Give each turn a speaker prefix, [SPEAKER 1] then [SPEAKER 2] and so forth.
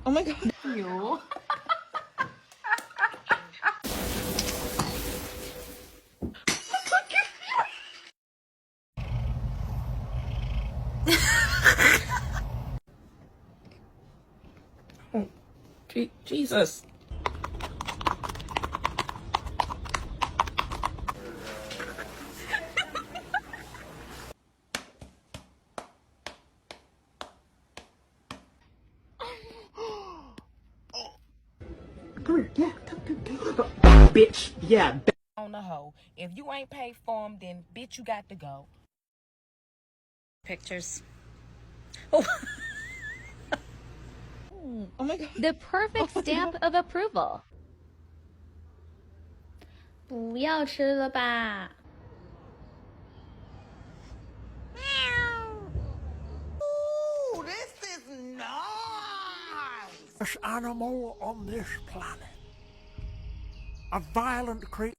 [SPEAKER 1] Oh my god.
[SPEAKER 2] หิว
[SPEAKER 1] Jesus.
[SPEAKER 3] Bitch, yeah.
[SPEAKER 4] On the hoe. If you ain't paid for them, then bitch, you got to go.
[SPEAKER 2] Pictures.
[SPEAKER 1] Oh my god.
[SPEAKER 5] The perfect stamp of approval. 不要吃了吧。
[SPEAKER 6] Animal on this planet. A violent creature.